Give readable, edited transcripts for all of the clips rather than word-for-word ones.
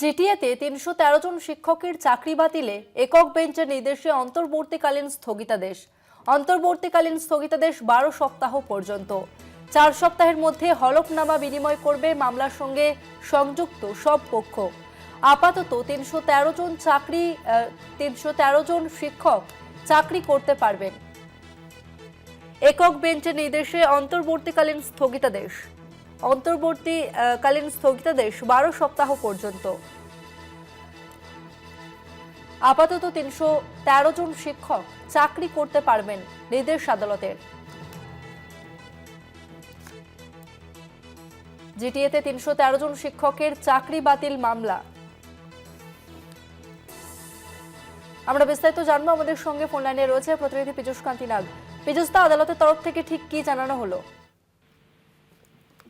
জিটিএতে ৩১৩ জন শিক্ষকের চাকরি বাতিলে একক বেঞ্চের নির্দেশে অন্তর্বর্তীকালীন স্থগিতাদেশ। অন্তর্বর্তীকালীন স্থগিতাদেশ ১২ সপ্তাহ পর্যন্ত। ৪ সপ্তাহের মধ্যে হলফনামা বিনিময় করবে মামলার সঙ্গে সংযুক্ত সব পক্ষ। আপাতত ৩১৩ জন শিক্ষক চাকরি করতে পারবেন। একক বেঞ্চের নির্দেশে অন্তর্বর্তীকালীন স্থগিতাদেশ ১২ সপ্তাহ পর্যন্ত। আপাতত ৩১৩ জন শিক্ষক চাকরি করতে পারবেন নির্দেশ আদালতের। জিটিএতে ৩১৩ জন শিক্ষকের চাকরি বাতিল মামলা। আমরা বিস্তারিত জানবো, আমাদের সঙ্গে ফোন লাইনে রয়েছে প্রতিনিধি পীযূষ কান্তি নাগ। পীযূষ দা, আদালতের তরফ থেকে ঠিক কি জানানো হলো?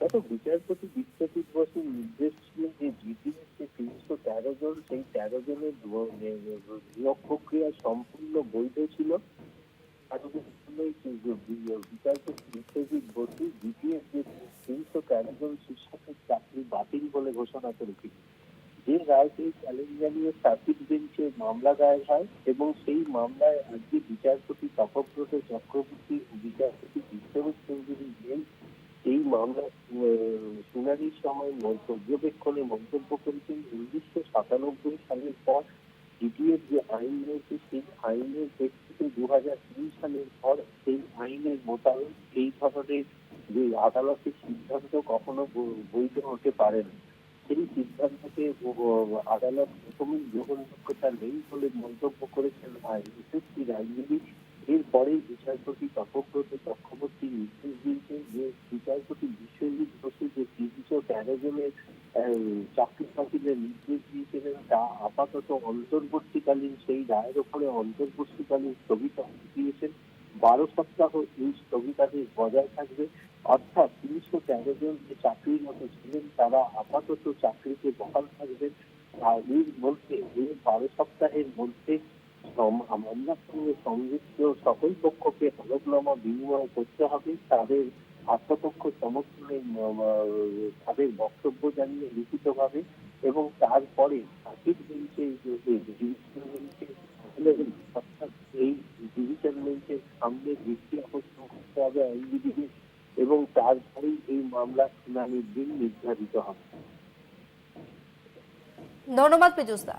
গত বিচারপতি বিশ্বজিৎ বসুর নির্দেশ ছিল যে জিটিএর যে ৩১৩ জন, সেই ১৩ জনের নিয়োগ প্রক্রিয়া সম্পূর্ণ বৈধ ছিল। বিচারপতি বিশ্বজিৎ বসু জিটিএর যে ৩১৩ জন শিক্ষকের চাকরি বাতিল বলে ঘোষণা করেছিল। যে রায়কে চ্যালেঞ্জ জানিয়ে সার্কিট বেঞ্চে মামলা দায়ের হয় এবং সেই মামলায় আজকে বিচারপতি তপব্রত চক্রবর্তী ও বিচারপতি বিশ্বজিৎ চৌধুরী বেঞ্চ এই মামলা শুনানির সময় পর্যবেক্ষণে মন্তব্য করেছেন ১৯৯৭ সালের পর জিটিএর যে আইন রয়েছে সেই আইনের প্রেক্ষিতে ২০০৩ সালের পর সেই আইনের মোতাবেক এই ধরনের যে আদালতের সিদ্ধান্ত কখনো বৈধ হতে পারে না। সেই সিদ্ধান্তকে আদালত প্রথমেই গ্রহণযোগ্যতা নেই বলে মন্তব্য করেছেন আইনজীবী। এরপরেই বিচারপতি তপব্রত চক্রবর্তী নির্দেশ দিয়েছেন যে বিচারপতি বিশ্বজিৎ বসু যে ৩১৩ জনের চাকরি বাতিলের নির্দেশ দিয়েছিলেন তা আপাতত অন্তর্বর্তীকালীন, সেই রায়ের ওপরে অন্তর্বর্তীকালীন স্থগিতাদেশ দিয়েছেন। ১২ সপ্তাহ এই স্থগিতাদেশ বজায় থাকবে, অর্থাৎ ৩১৩ জন যে চাকরিরত ছিলেন তারা আপাতত চাকরিতে বহাল থাকবেন। আর এর মধ্যে এই ১২ সপ্তাহের মধ্যে মামলার সঙ্গে সংযুক্ত সকল পক্ষকে হলফনামা বিনিময় করতে হবে, তাদের আত্মপক্ষ সমর্থনে তাদের বক্তব্য জানিয়ে লিখিতভাবে, এবং তারপরে সার্কিট বেঞ্চে অর্থাৎ এই ডিভিশন বেঞ্চের সামনে দৃষ্টি আকর্ষণ করতে হবে আইনজীবীদের, এবং তারপরেই এই মামলার শুনানির দিন নির্ধারিত হবে। ধন্যবাদ পীযূষ দা।